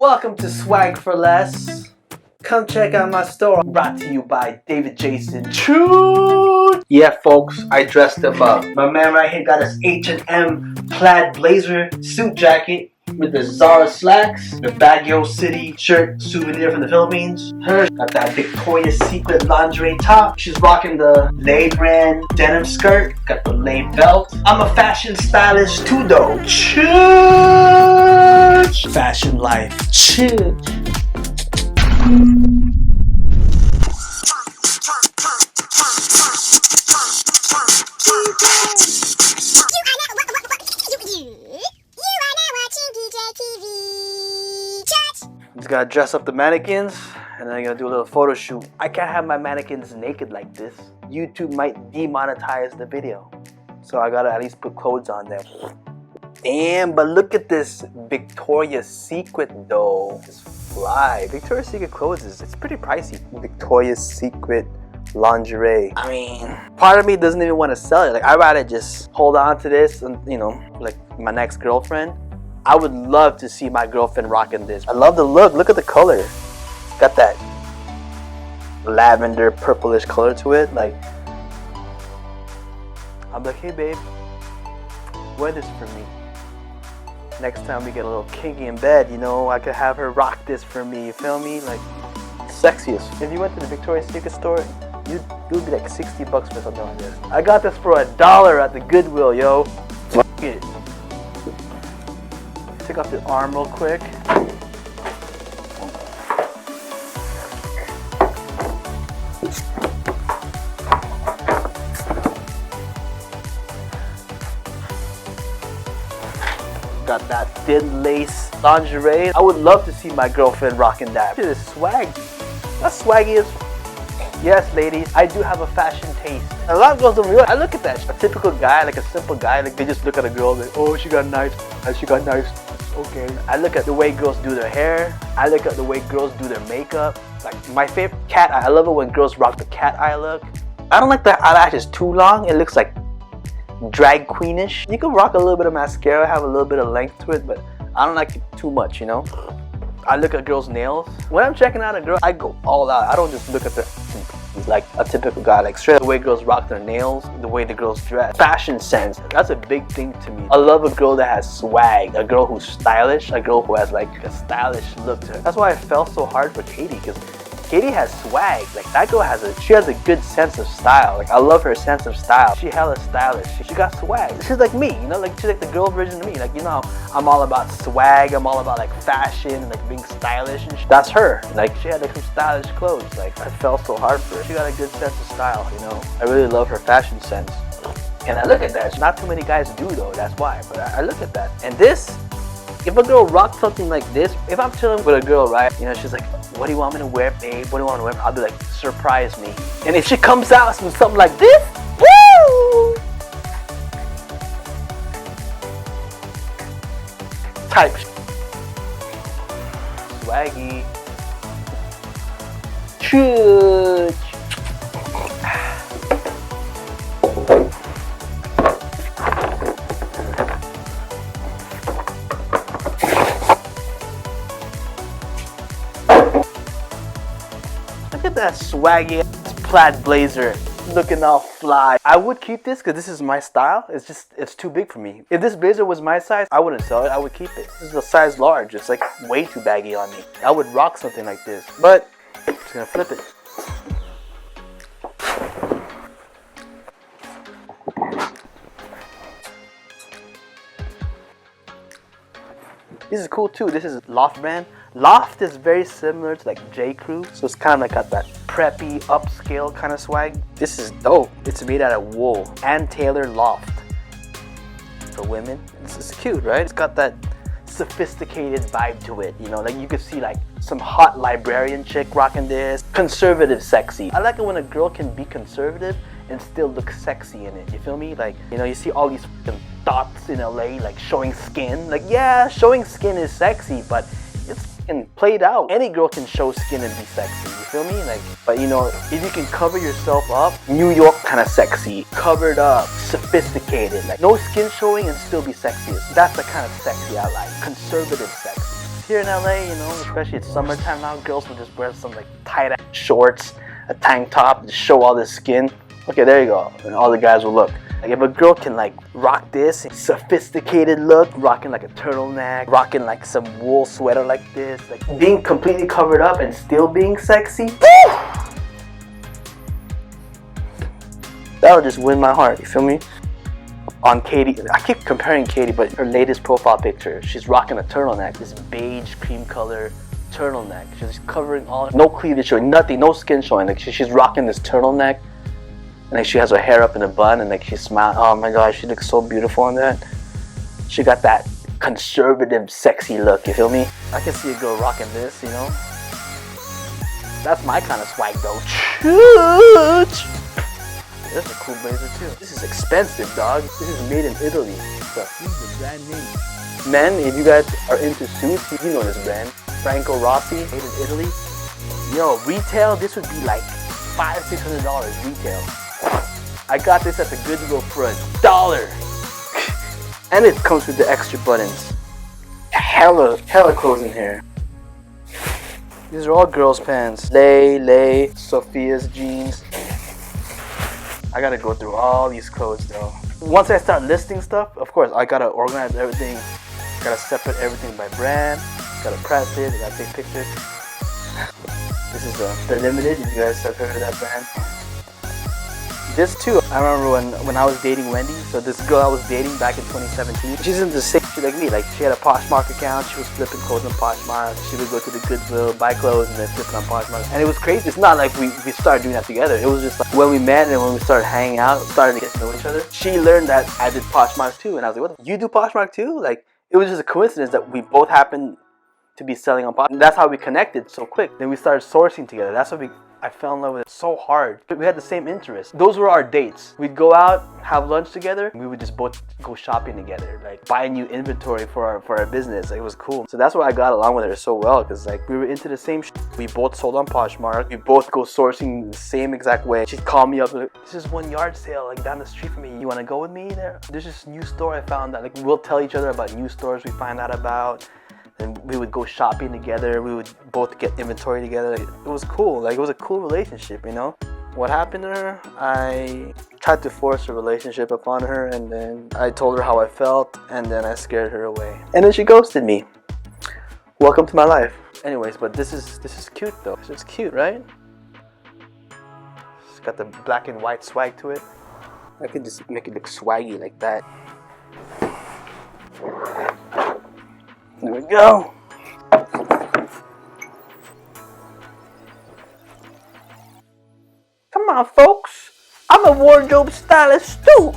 Welcome to Swag for Less. Come check out my store. Brought to you by David Jason. True. Yeah, folks, I dressed him up. My man right here got his H&M plaid blazer suit jacket with the Zara slacks, the Baguio City shirt souvenir from the Philippines. Her got that Victoria's Secret lingerie top. She's rocking the Lay brand denim skirt. Got the Lay belt. I'm a fashion stylist too, though. Church. Fashion life. Church. Just gotta dress up the mannequins and then I'm gonna do a little photo shoot. I can't have my mannequins naked like this. YouTube might demonetize the video. So I gotta at least put clothes on them. Damn, but look at this Victoria's Secret though. It's fly. Victoria's Secret clothes it's pretty pricey. Victoria's Secret lingerie. I mean, part of me doesn't even want to sell it. Like, I'd rather just hold on to this and, you know, like my next girlfriend. I would love to see my girlfriend rocking this. I love the look. Look at the color. It's got that lavender purplish color to it. Like, I'm like, hey babe, wear this for me. Next time we get a little kinky in bed, you know, I could have her rock this for me. You feel me? Like, sexiest. If you went to the Victoria's Secret store, it would be like 60 bucks for something like this. I got this for $1 at the Goodwill, yo. Fuck it. Take off the arm real quick. Got that thin lace lingerie. I would love to see my girlfriend rocking that. Look at this swag. That's swaggy as. Yes, ladies, I do have a fashion taste. A lot of girls don't realize. I look at that. A typical guy, like a simple guy, like they just look at a girl like, oh, she got nice. She got nice. Okay. I look at the way girls do their hair. I look at the way girls do their makeup. Like my favorite cat eye. I love it when girls rock the cat eye look. I don't like the eyelashes too long. It looks like drag queenish. You can rock a little bit of mascara, have a little bit of length to it, but I don't like it too much, you know? I look at girls' nails. When I'm checking out a girl, I go all out. I don't just look at the like a typical guy, like straight the way girls rock their nails, the way the girls dress. Fashion sense, that's a big thing to me. I love a girl that has swag, a girl who's stylish, a girl who has like a stylish look to her. That's why I fell so hard for Katie, because Katie has swag. Like that girl she has a good sense of style. Like I love her sense of style. She hella stylish. She got swag. She's like me, you know, like she's like the girl version of me. Like, you know, I'm all about swag. I'm all about like fashion and like being stylish and that's her. Like she had like some stylish clothes. Like I fell so hard for her. She got a good sense of style, you know. I really love her fashion sense. And I look at that. Not too many guys do though, that's why. But I look at that. And this, if a girl rocks something like this, if I'm chilling with a girl, right, you know, she's like, what do you want me to wear, babe? What do you want me to wear? I'll be like, surprise me. And if she comes out with something like this, woo! Type. Swaggy. Church. Look at that swaggy plaid blazer, looking all fly. I would keep this because this is my style. It's too big for me. If this blazer was my size, I wouldn't sell it. I would keep it. This is a size large. It's like way too baggy on me. I would rock something like this, but I'm just gonna flip it. This is cool too. This is Loft brand. Loft is very similar to like J. Crew, so it's kind of like got that preppy, upscale kind of swag. This is dope. It's made out of wool and tailored loft for women. This is cute, right? It's got that sophisticated vibe to it, you know, like you could see like some hot librarian chick rocking this. Conservative sexy. I like it when a girl can be conservative and still look sexy in it, you feel me? Like, you know, you see all these fucking thoughts in LA like showing skin. Like, yeah, showing skin is sexy, but it's fucking played out. Any girl can show skin and be sexy, you feel me? Like, but you know, if you can cover yourself up, New York kind of sexy, covered up, sophisticated, like no skin showing and still be sexy. That's the kind of sexy I like. Conservative sexy. here in LA, you know, especially it's summertime now, girls will just wear some like tight ass shorts, a tank top, just show all the skin. Okay, there you go. And all the guys will look. Like if a girl can like rock this sophisticated look, rocking like a turtleneck, rocking like some wool sweater like this, like being completely covered up and still being sexy, that'll just win my heart, you feel me? On Katie, I keep comparing Katie, but her latest profile picture, she's rocking a turtleneck, this beige cream color turtleneck. She's covering all, no cleavage showing, nothing, no skin showing. Like she's rocking this turtleneck, and like she has her hair up in a bun, and like she's smiling. Oh my gosh, she looks so beautiful on that. She got that conservative, sexy look. You feel me? I can see a girl rocking this, you know. That's my kind of swag though. Chooch! This is a cool blazer too. This is expensive, dog. This is made in Italy. So, this is a brand name. Men, if you guys are into suits, you know this brand. Franco Rossi, made in Italy. Yo, retail, this would be like $500-600 retail. I got this at the Goodwill for $1. And it comes with the extra buttons. Hella clothes in here. These are all girls' pants. Lay, Sophia's jeans. I gotta go through all these clothes though. Once I start listing stuff, of course, I gotta organize everything. Gotta separate everything by brand. Gotta press it, gotta take pictures. This is the Limited, if you guys have heard of that brand. This too, I remember when I was dating Wendy, so this girl I was dating back in 2017, she's into the same shit like me. Like she had a Poshmark account, she was flipping clothes on Poshmark, she would go to the Goodwill, buy clothes and then flip it on Poshmark. And it was crazy. It's not like we started doing that together. It was just like when we met and when we started hanging out, started to get to know each other, she learned that I did Poshmark too. And I was like, what, you do Poshmark too? Like it was just a coincidence that we both happened to be selling on Poshmark. And that's how we connected so quick. Then we started sourcing together. That's how I fell in love with it so hard. We had the same interests. Those were our dates. We'd go out, have lunch together, and we would just both go shopping together, like buy new inventory for our business. Like, it was cool. So that's why I got along with her so well, because like we were into the same shit. We both sold on Poshmark. We both go sourcing the same exact way. She'd call me up like, this is one yard sale like down the street from me. You want to go with me there? There's this new store I found that like we'll tell each other about new stores we find out about. And we would go shopping together. We would both get inventory together. It was cool. Like it was a cool relationship, you know. What happened to her? I tried to force a relationship upon her, and then I told her how I felt, and then I scared her away. And then she ghosted me. Welcome to my life. Anyways, but this is cute though. It's cute, right? It's got the black and white swag to it. I could just make it look swaggy like that. There we go. Come on, folks. I'm a wardrobe stylist too.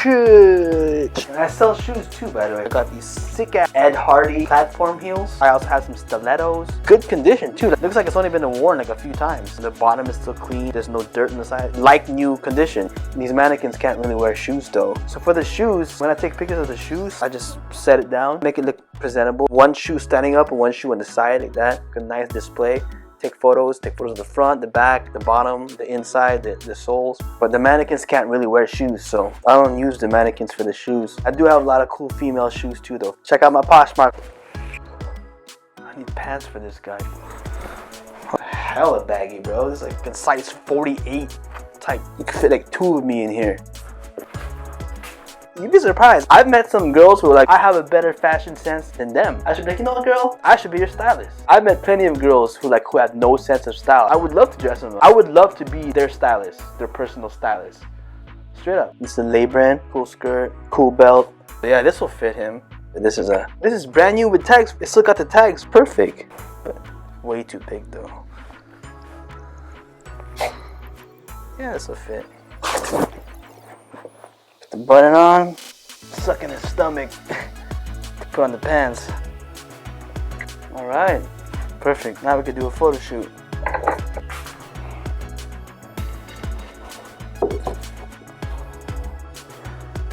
And I sell shoes too, by the way. I got these sick-ass Ed Hardy platform heels. I also have some stilettos. Good condition too. It looks like it's only been worn like a few times. The bottom is still clean. There's no dirt in the side. Like new condition. These mannequins can't really wear shoes though. So for the shoes, when I take pictures of the shoes, I just set it down, make it look presentable. One shoe standing up and one shoe on the side like that. A nice display. Take photos of the front, the back, the bottom, the inside, the soles. But the mannequins can't really wear shoes, so I don't use the mannequins for the shoes. I do have a lot of cool female shoes too though. Check out my Poshmark. I need pants for this guy. Hella baggy, bro. This is like a size 48 type. You can fit like 2 of me in here. You'd be surprised. I've met some girls who are like, I have a better fashion sense than them. I should be like, you know what, girl? I should be your stylist. I've met plenty of girls who have no sense of style. I would love to dress them. I would love to be their stylist, their personal stylist. Straight up. This is a Lay brand, cool skirt, cool belt. But yeah, this will fit him. This is brand new with tags. It still got the tags, perfect. But way too big though. Yeah, this will fit. Put the button on, suck in his stomach, put on the pants. Alright, perfect. Now we can do a photo shoot.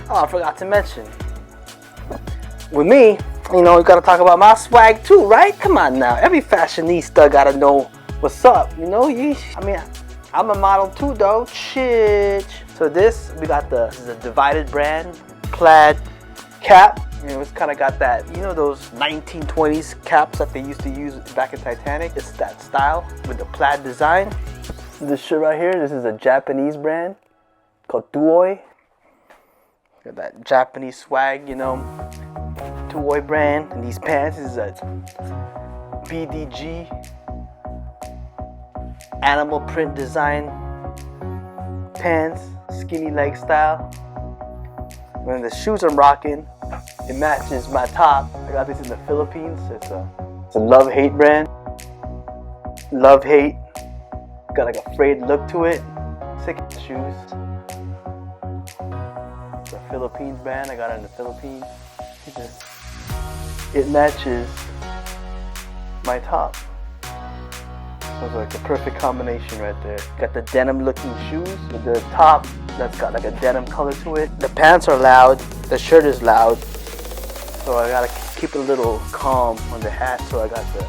Oh, I forgot to mention. With me, you know, we gotta talk about my swag too, right? Come on now, every fashionista gotta know what's up, you know? I mean, I'm a model too though, shit. So this is a divided brand, plaid cap. You know, it's kind of got that, you know, those 1920s caps that they used to use back in Titanic. It's that style with the plaid design. This shirt right here, this is a Japanese brand called Tuoi. Got that Japanese swag, you know, Tuoi brand. And these pants is a BDG animal print design pants, skinny leg style. And the shoes I'm rocking, it matches my top. I got this in the Philippines. It's a love-hate brand. Love-hate. Got like a frayed look to it. Sick shoes. It's a Philippines brand. I got it in the Philippines. It matches my top. So it's like the perfect combination right there. Got the denim looking shoes with the top that's got like a denim color to it. The pants are loud. The shirt is loud. So I gotta keep it a little calm on the hat. So I got the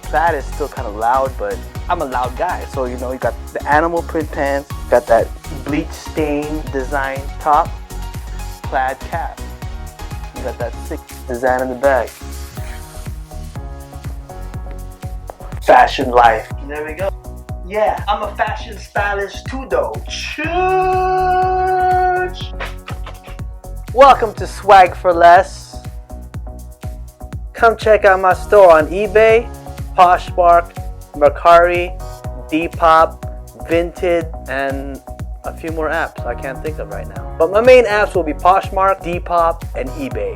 plaid is still kind of loud, but I'm a loud guy. So you know, you got the animal print pants, got that bleach stain design top, plaid cap. You got that sick design in the back. Fashion life. There we go. Yeah, I'm a fashion stylist too though. Church. Welcome to Swag for Less. Come check out my store on eBay, Poshmark, Mercari, Depop, Vinted, and a few more apps I can't think of right now. But my main apps will be Poshmark, Depop, and eBay.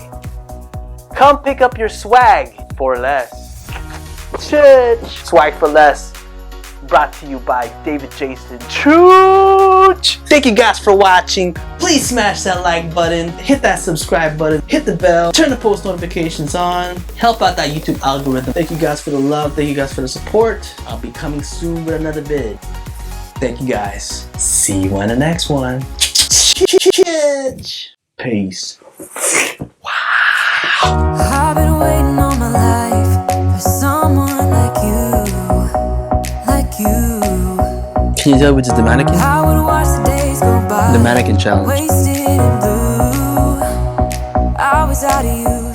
Come pick up your swag for less. Church. Swag for Less, brought to you by David Jason. Church. Thank you guys for watching. Please smash that like button, hit that subscribe button, hit the bell, turn the post notifications on, help out that YouTube algorithm. Thank you guys for the love, thank you guys for the support. I'll be coming soon with another vid. Thank you guys. See you on the next one. Peace. Wow. I've been waiting all my life for someone like you, like you. Can you tell which is the mannequin? I would watch the days go by, The mannequin challenge. wasted in blue. I was out of you.